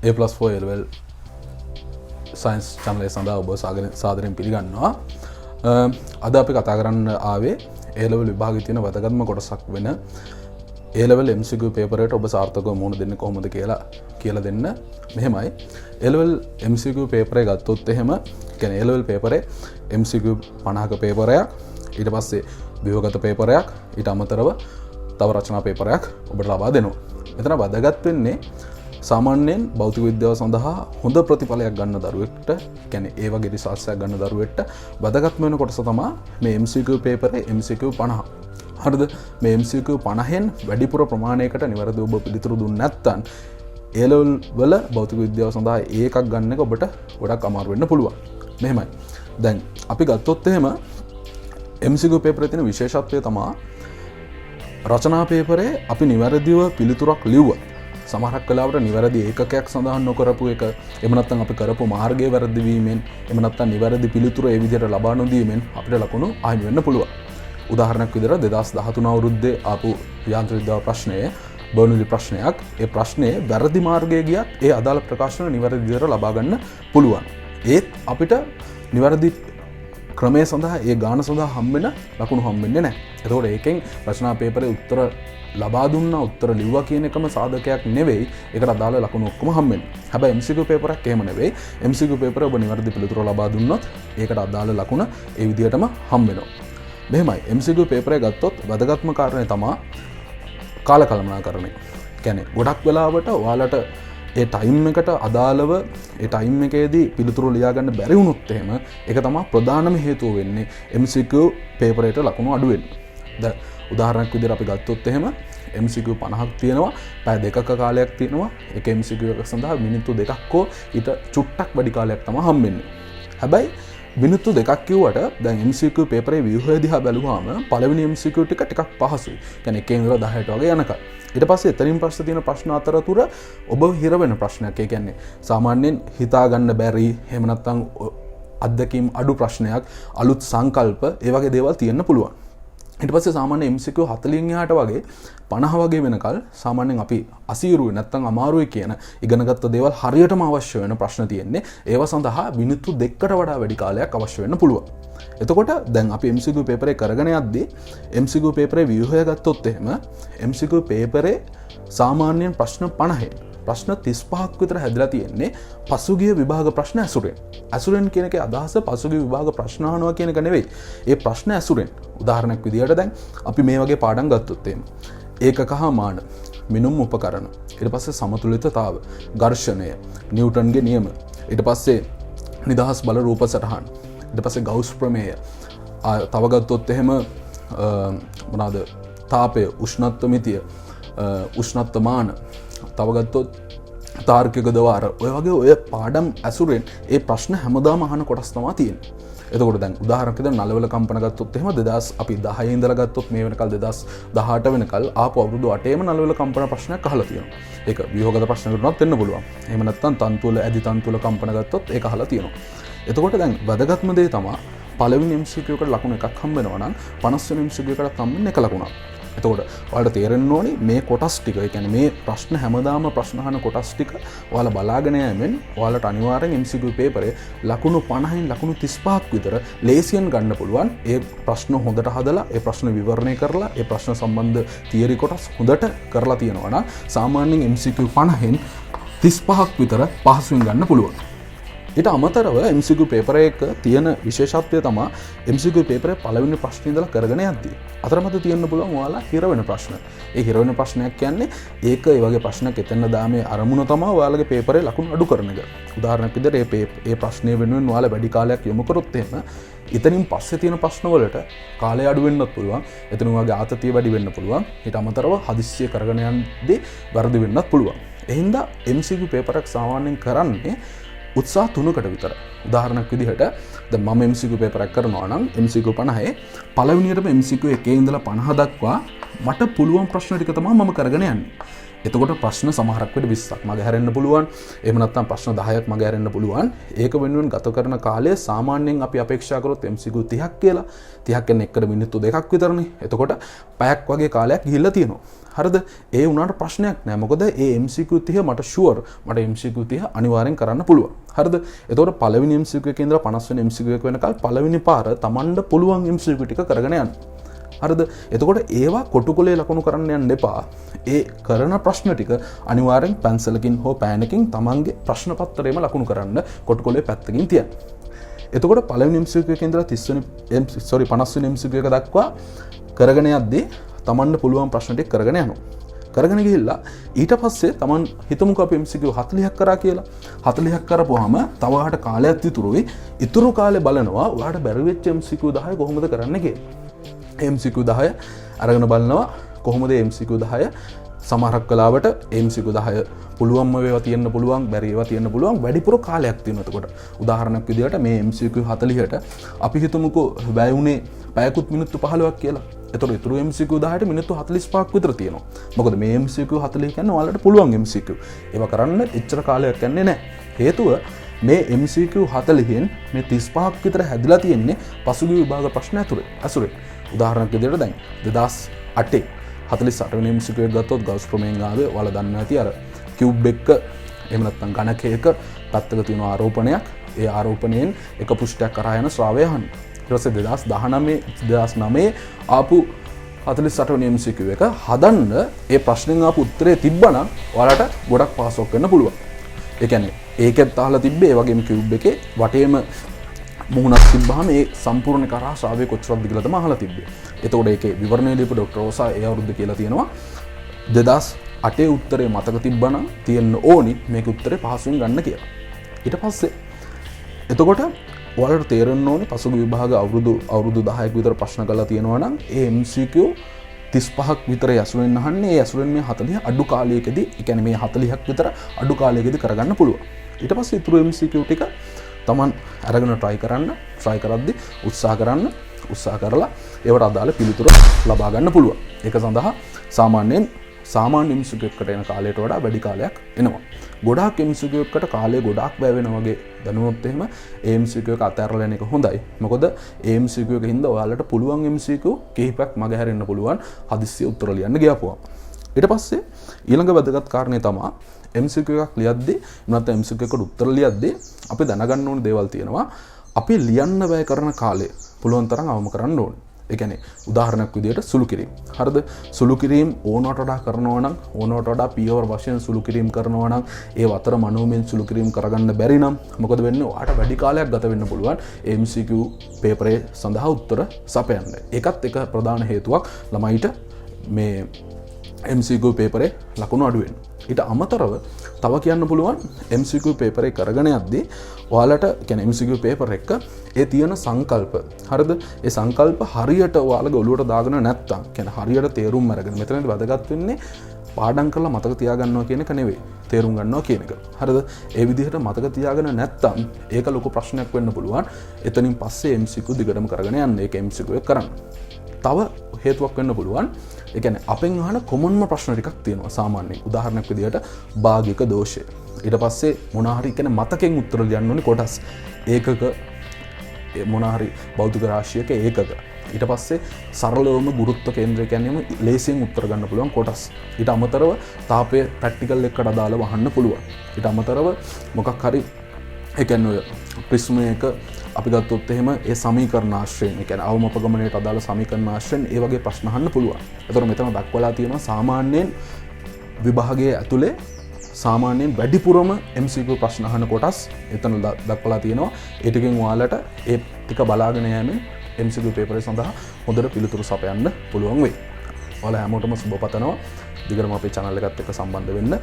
A+4 A-level science channel එක සඳහා ඔබ සාදරයෙන් පිළිගන්නවා. අද අපි කතා කරන්න ආවේ A-level විභාගයේ තියෙන වැදගත්ම කොටසක් වෙන A-level MCQ paper එකට ඔබ සාර්ථකව මුහුණ දෙන්නේ කොහොමද කියලා දෙන්න. මෙහෙමයි. A-level MCQ paper එක ගත්තොත් එහෙම කියන්නේ A-level paper එකේ MCQ 50ක paper එකක්, ඊට පස්සේ ව්‍යුහගත paper එකක්, ඊට අමතරව තව රචනා paper එකක් ඔබට ලබා දෙනවා. මෙතන වැදගත් වෙන්නේ සාමාන්‍යයෙන් භෞතික විද්‍යාව සඳහා හොඳ ප්‍රතිඵලයක් ගන්න දරුවෙක්ට, කියන්නේ ඒ වගේ රිසර්ච් එකක් ගන්න දරුවෙක්ට වැදගත්ම වෙන කොටස තමයි මේ MCQ paper එකේ MCQ 50. හරිද? මේ MCQ 50න් වැඩිපුර ප්‍රමාණයකට නිවැරදිව ඔබ පිළිතුරු දුන්නේ නැත්නම් A-level වල භෞතික විද්‍යාව සඳහා ඒකක් ගන්න එක ඔබට ගොඩක් අමාරු වෙන්න පුළුවන්. මෙහෙමයි. දැන් අපි ගත්තොත් එහෙම MCQ paper එකේ තියෙන විශේෂත්වය තමයි රචනා paper එකේ අපි නිවැරදිව පිළිතුරක් ලිව්වා. සමහරක් වෙලාවට නිවැරදි ඒකකයක් සඳහන් නොකරපු එක, එහෙම නැත්නම් අපි කරපු මාර්ගයේ වැරදි වීමෙන්, එහෙම නැත්නම් නිවැරදි පිළිතුර ඒ විදිහට ලබා නොදීමෙන් අපිට ලකුණු අහිමි වෙන්න පුළුවන්. උදාහරණයක් විදිහට 2013 අවුරුද්දේ ආපු යාන්ත්‍ර විද්‍යාව ප්‍රශ්නයේ බර්නලි ප්‍රශ්නයක්. ඒ ප්‍රශ්නේ වැරදි මාර්ගයේ ගියත් ඒ අදාළ ප්‍රකාශන නිවැරදි විදිහට ලබා ගන්න පුළුවන්. ඒත් අපිට නිවැරදි ක්‍රමයේ සඳහා ඒ ගාන සඳහා හම්බෙන ලකුණු හම්බෙන්නේ නැහැ. ඒතකොට ඒකෙන් රචනා පේපරේ උත්තර ලබා දුන්නා, උත්තර ලිව්වා කියන එකම සාධකයක් නෙවෙයි. ඒකට අදාළ ලකුණු ඔක්කොම හම්බෙන්නේ. හැබැයි MCQ පේපර් එකක් එහෙම නෙවෙයි. MCQ පේපරේ ඔබ නිවැරදි පිළිතුර ලබා දුන්නොත් ඒකට අදාළ ලකුණ ඒ විදිහටම හම්බෙනවා. මෙහෙමයි. MCQ පේපර් එක ගත්තොත් වැදගත්ම කාරණේ තමයි කාල කළමනාකරණය. කියන්නේ ගොඩක් වෙලාවට ඔයාලට ඒ ටයිම් එකට අදාළව ඒ ටයිම් එකේදී පිළිතුරු ලියා ගන්න බැරි වුණොත් එහෙම ඒක තමයි ප්‍රධානම හේතුව වෙන්නේ MCQ පේපර් එකට ලකුණු අඩු වෙන්න. දැන් උදාහරණයක් විදිහට අපි ගත්තොත් එහෙම MCQ 50ක් තියෙනවා, පැය දෙකක කාලයක් තියෙනවා. ඒක MCQ එක සඳහා මිනිත්තු 2ක් හෝ ඊට චුට්ටක් වැඩි කාලයක් තමයි හම්බෙන්නේ. හැබැයි මිනිත්තු 2ක් කිව්වට දැන් MCQ පේපරේ ව්‍යුහය දිහා බැලුවාම පළවෙනි MCQ ටිකක් පහසුයි. කියන්නේ 1 ඉඳලා 10ට වගේ යනකම්. ඊට පස්සේ එතනින් පස්සේ තියෙන ප්‍රශ්න අතරතුර ඔබ හිර වෙන ප්‍රශ්නයක්. ඒ කියන්නේ සාමාන්‍යයෙන් හිතා ගන්න බැරි, එහෙම නැත්නම් අත්දැකීම් අඩු ප්‍රශ්නයක්, අලුත් සංකල්ප, ඒ වගේ දේවල් තියෙන්න පුළුවන්. ඊට පස්සේ සාමාන්‍ය MCQ 40න් එහාට වගේ 50 වගේ වෙනකල් සාමාන්‍යයෙන් අපි අසීරුයි නැත්නම් අමාරුයි කියන ඉගෙනගත්ත දේවල් හරියටම අවශ්‍ය වෙන ප්‍රශ්න තියෙන්නේ. ඒව සඳහා මිනිත්තු 2කට වඩා වැඩි කාලයක් අවශ්‍ය වෙන්න පුළුවන්. එතකොට දැන් අපි MCQ පේපරේ කරගෙන යද්දී MCQ පේපරේ ව්‍යුහය ගත්තොත් එහෙම MCQ පේපරේ සාමාන්‍යයෙන් ප්‍රශ්න 50න් ප්‍රශ්න 35ක් විතර හැදලා තියෙන්නේ පසුගිය විභාග ප්‍රශ්න ඇසුරෙන්. ඇසුරෙන් කියන එකේ අදහස පසුගිය විභාග ප්‍රශ්න අහනවා කියන එක නෙවෙයි. ඒ ප්‍රශ්න ඇසුරෙන්. උදාහරණයක් විදිහට දැන් අපි මේ වගේ පාඩම් ගත්තොත් එහෙම ඒකක හා මාන, මිනුම් උපකරණ, ඊට පස්සේ සමතුලිතතාව, ඝර්ෂණය, නිව්ටන්ගේ නියම, ඊට පස්සේ නිදහස් බල රූප සටහන්, ඊට පස්සේ ගවුස් ප්‍රමේය, තව ගත්තොත් එහෙම මොනවාද තාපය, උෂ්ණත්ව මිතිය, උෂ්ණත්ව මාන, තව ගත්තොත් තාර්කික දවාර, ඔය වගේ ඔය පාඩම් ඇසුරෙන් ඒ ප්‍රශ්න හැමදාම අහන කොටස් තමයි තියෙන්නේ. එතකොට දැන් උදාහරණයක් විදිහට නළවල කම්පන ගත්තොත් එහෙම 2000 අපි 10 ඉඳලා ගත්තොත් මේ වෙනකල් 2018 වෙනකල් ආපු අවුරුදු 8ේම නළවල කම්පන ප්‍රශ්නයක් අහලා තියෙනවා. ඒක ව්‍යුහගත ප්‍රශ්නකට උනත් වෙන්න පුළුවන්. එහෙම නැත්නම් තන්තුවල ඇදි තන්තුවල කම්පන ගත්තොත් ඒක අහලා තියෙනවා. එතකොට දැන් වැදගත්ම දේ තමයි පළවෙනි MCQ එකට ලකුණු එකක් හම්බ වෙනවා නම් 50 වෙනි MCQ එකට හම්බෙන්නේ එක ලකුණක්. එතකොට ඔයාලට තේරෙන්න ඕනි මේ කොටස් ටික, ඒ කියන්නේ මේ ප්‍රශ්න හැමදාම ප්‍රශ්න අහන කොටස් ටික ඔයාලා බලාගෙන යෑමෙන් ඔයාලට අනිවාර්යෙන් MCQ පේපරේ ලකුණු 50න් ලකුණු 35ක් විතර ලේසියෙන් ගන්න පුළුවන්. ඒ ප්‍රශ්න හොඳට හදලා, ඒ ප්‍රශ්න විවරණය කරලා, ඒ ප්‍රශ්න සම්බන්ධ තියරි කොටස් හොඳට කරලා තියෙනවා නම් සාමාන්‍යයෙන් MCQ 50න් 35ක් විතර පහසුවෙන් ගන්න පුළුවන්. ඊට අමතරව MCQ පේපර් එක තියෙන විශේෂත්වය තමයි MCQ පේපරේ පළවෙනි ප්‍රශ්නේ ඉඳලා කරගෙන යද්දී අතරමැද තියෙන්න පුළුවන් ඔයාලා හිර වෙන ප්‍රශ්න. ඒ හිර වෙන ප්‍රශ්නයක් කියන්නේ ඒක ඒ වගේ ප්‍රශ්නයක් එතන දාමේ අරමුණ තමයි ඔයාලගේ පේපරේ ලකුණු අඩු කරන එක. උදාහරණයක් විදිහට මේ ප්‍රශ්නේ වෙනුවෙන් ඔයාලා වැඩි කාලයක් යොමු කරොත් එහෙම එතනින් පස්සේ තියෙන ප්‍රශ්න වලට කාලය අඩු වෙන්නත් පුළුවන්. එතන ඔයාගේ ආතතිය වැඩි වෙන්න පුළුවන්. ඊට අමතරව හදිස්සිය කරගෙන යද්දී වැරදි වෙන්නත් පුළුවන්. එහෙනම් MCQ පේපර් එක සාමාන්‍යයෙන් කරන්නේ උත්සාහ 3කට විතර. උදාහරණයක් විදිහට දැන් මම MCQ පේපර් එකක් කරනවා නම් MCQ 50 පළවෙනියටම MCQ 1 ඉඳලා 50 දක්වා මට පුළුවන් ප්‍රශ්න ටික තමයි මම කරගෙන යන්නේ. එතකොට ප්‍රශ්න සමහරක් වෙලට 20ක් මග හැරෙන්න පුළුවන්. එහෙම නැත්නම් ප්‍රශ්න 10ක් මග හැරෙන්න පුළුවන්. ඒක වෙනුවෙන් ගත කරන කාලය සාමාන්‍යයෙන් අපි අපේක්ෂා කරොත් MCQ 30ක් කියලා. 30ක් කියන්නේ එකට මිනිත්තු 2ක් විතරනේ. එතකොට පැයක් වගේ කාලයක් ගිහිල්ලා තියෙනවා. හරිද? ඒ වුණාට ප්‍රශ්නයක් නෑ. මොකද ඒ MCQ 30 මට ෂුවර්. මට MCQ 30 අනිවාර්යෙන් කරන්න පුළුවන්. හරිද? එතකොට පළවෙනි MCQ එකේ ඉඳලා 50 වෙනි MCQ එක වෙනකල් පළවෙනි පාර Tamanට පුළුවන් MCQ ටික කරගෙන යන්න. හරිද? එතකොට ඒවා කොටුකොලේ ලකුණු කරන්න යන්න එපා. ඒ කරන ප්‍රශ්න ටික අනිවාර්යෙන් පැන්සලකින් හෝ පෑනකින් තමන්ගේ ප්‍රශ්න පත්‍රයේම ලකුණු කරන්න කොටුකොලේ පැත්තකින් තියන්න. එතකොට පළවෙනි MCQ එකේ ඉඳලා 50 වෙනි MCQ එක දක්වා කරගෙන යද්දී තමන්ට පුළුවන් ප්‍රශ්න ටික කරගෙන යනවා. කරගෙන ගිහිල්ලා ඊට පස්සේ තමන් හිතමුකෝ අපි MCQ 40ක් කරා කියලා. 40ක් කරපුවාම තව ඔයාලට කාලයක් ඉතුරුයි. ඉතුරු කාලේ බලනවා ඔයාලට බැරි වෙච්ච MCQ 10 කොහොමද කරන්න කියලා. MCQ 10 අරගෙන බලනවා කොහොමද MCQ 10 සමහරක් වෙලාවට MCQ 10 පුළුවන්ම වේවා තියෙන්න පුළුවන් බැරි ඒවා තියෙන්න පුළුවන් වැඩිපුර කාලයක් තියෙනවා. එතකොට උදාහරණයක් විදිහට මේ MCQ 40ට අපි හිතමුකෝ වැය උනේ පැයකුත් මිනිත්තු 15ක් කියලා. එතකොට ඉතුරු MCQ 10ට මිනිත්තු 45ක් විතර තියෙනවා. මොකද මේ MCQ 40 කියන්නේ ඔයාලට පුළුවන් MCQ. ඒවා කරන්න එච්චර කාලයක් යන්නේ නැහැ. හේතුව මේ MCQ 40න් මේ 35ක් විතර හැදිලා තියෙන්නේ පසුගිය විභාග ප්‍රශ්න ඇසුරේ. උදාහරණයක් විදිහට දැන් 2008 48 වෙනි MCQ එක ගත්තොත් ගෞස් ප්‍රමේයෙන් ආවේ ඔයාලා දන්නවා ඇති අර කියුබ් එක එහෙම නැත්නම් ඝනකයක පැත්තක තියෙන ආරෝපණයක්. ඒ ආරෝපණයෙන් එක පෘෂ්ඨයක් කරා යන ශ්‍රාවය අහන්න. ඊට පස්සේ 2019 ආපු 48 වෙනි MCQ එක හදන්න ඒ ප්‍රශ්නෙන් ආපු උත්තරේ තිබ්බනම් ඔයාලට ගොඩක් පාසොක් වෙන්න පුළුවන්. ඒ කියන්නේ ඒකෙත් අහලා තිබ්බේ ඒ වගේම කියුබ් එකේ වටේම මුහුණක් තිබ්බහම ඒ සම්පූර්ණ කරා ශ්‍රාවය කොච්චරක්ද කියලා තමයි අහලා තිබ්බේ. එතකොට ඒකේ විවරණය දීපු ડોක්ටර් රෝසා ඒ අවුරුද්ද කියලා තියෙනවා 2008 උත්තරේ මතක තිබ්බනම් තියෙන්න ඕනි මේක උත්තරේ පහසුවෙන් ගන්න කියලා. ඊට පස්සේ එතකොට ඔයාලට තේරෙන්න ඕනි පසුගිය විභාග අවුරුදු 10ක් විතර ප්‍රශ්න කරලා තියෙනවා නම් ඒ MCQ 35ක් විතර ඇසුරෙන් අහන්නේ. ඒ ඇසුරෙන් මේ 40 අඩු කාලයකදී, ඒ කියන්නේ මේ 40ක් විතර අඩු කාලයකදී කරගන්න පුළුවන්. ඊට පස්සේ ඉතුරු MCQ ටික තමන් අරගෙන try කරද්දී උත්සාහ කරලා ඒවට අදාළ පිළිතුර ලබා ගන්න පුළුවන්. ඒක සඳහා සාමාන්‍ය MCQ එකකට එන කාලයට වඩා වැඩි කාලයක් එනවා. ගොඩාක් MCQ එකකට කාලය ගොඩාක් වැය වෙනවා වගේ දැනුනොත් එහෙම ඒ MCQ එක අතහැරලා යන එක හොඳයි. මොකද ඒ MCQ එකකින් හින්දා ඔයාලට පුළුවන් MCQ කිහිපයක් මග හැරෙන්න පුළුවන් හදිස්සිය උත්තර ලියන්න ගියාපුවා. ඊට පස්සේ ඊළඟ වැදගත් කාරණේ තමයි MCQ එකක් ලියද්දී නැත්නම් MCQ එකට උත්තර ලියද්දී අපි දැනගන්න ඕන දේවල් තියෙනවා. අපි ලියන්න වැය කරන කාලය පුළුවන් තරම් අවම කරන්න ඕනේ. ඒ කියන්නේ උදාහරණයක් විදිහට සුළු කිරීම. හරිද? සුළු කිරීම ඕනවට වඩා කරනවා නම් ඕනවට වඩා පියවර වශයෙන් සුළු කිරීම කරනවා නම් ඒ අතර මනෝමයෙන් සුළු කිරීම කරගන්න බැරි නම් මොකද වෙන්නේ? ඔයාට වැඩි කාලයක් ගත වෙන්න පුළුවන් MCQ පේපරේ සඳහා උත්තර සපයන්න. ඒකත් එක ප්‍රධාන හේතුවක් ළමයිට මේ MCQ පේපරේ ලකුණු අඩු වෙන්න. ඊට අමතරව තව කියන්න පුළුවන් MCQ පේපරේ කරගෙන යද්දී ඔයාලට කියන්නේ MCQ පේපර් එක ඒ තියෙන සංකල්ප හරිද? ඒ සංකල්ප හරියට ඔයාලගේ ඔළුවට දාගෙන නැත්තම් කියන්නේ හරියට තේරුම් අරගෙන මෙතනදී වැදගත් වෙන්නේ පාඩම් කරලා මතක තියාගන්නවා කියන එක නෙවෙයි. තේරුම් ගන්නවා කියන එක. හරිද? ඒ විදිහට මතක තියාගෙන නැත්තම් ඒක ලොකු ප්‍රශ්නයක් වෙන්න පුළුවන්. එතනින් පස්සේ MCQ දිගටම කරගෙන යන්න. ඒක MCQ එක කරන්න. තව හේතුවක් වෙන්න පුළුවන්. ඒ කියන්නේ අපෙන් අහන කොමන්ම ප්‍රශ්න ටිකක් තියෙනවා සාමාන්‍යයෙන්. උදාහරණයක් විදිහට භාගික දෝෂය. ඊට පස්සේ මොනහරි කියන්නේ මතකෙන් උත්තර ලියන්න ඕනේ කොටස්. ඒකක මොනහරි භෞතික රාශියක ඒකක. ඊට පස්සේ සරලවම ගුරුත්ව කේන්ද්‍රය කියන්නේම ලේසියෙන් උත්තර ගන්න පුළුවන් කොටස්. ඊට අමතරව තාපය ප්‍රැක්ටිකල් එකකට අදාළව අහන්න පුළුවන්. ඊට අමතරව මොකක් හරි ඒ කියන්නේ ප්‍රිස්මයක අපි ගත්තොත් එහෙම ඒ සමීකරණ ආශ්‍රයෙන්, ඒ කියන්නේ අවම අපගමනයට අදාළ සමීකරණ ආශ්‍රයෙන් ඒ වගේ ප්‍රශ්න අහන්න පුළුවන්. ඒතර මෙතන දක්වලා තියෙනවා සාමාන්‍යයෙන් විභාගයේ ඇතුලේ සාමාන්‍යයෙන් වැඩිපුරම MCQ ප්‍රශ්න අහන කොටස් එතන දක්වලා තියෙනවා. ඒ ටිකෙන් ඔයාලට ඒ ටික බලාගෙන යෑමෙන් MCQ පේපරේ සඳහා හොඳට පිළිතුරු සපයන්න පුළුවන් වෙයි. ඔයාලා හැමෝටම සුබ පතනවා. දිගටම අපේ channel එකත් එක්ක සම්බන්ධ වෙන්න.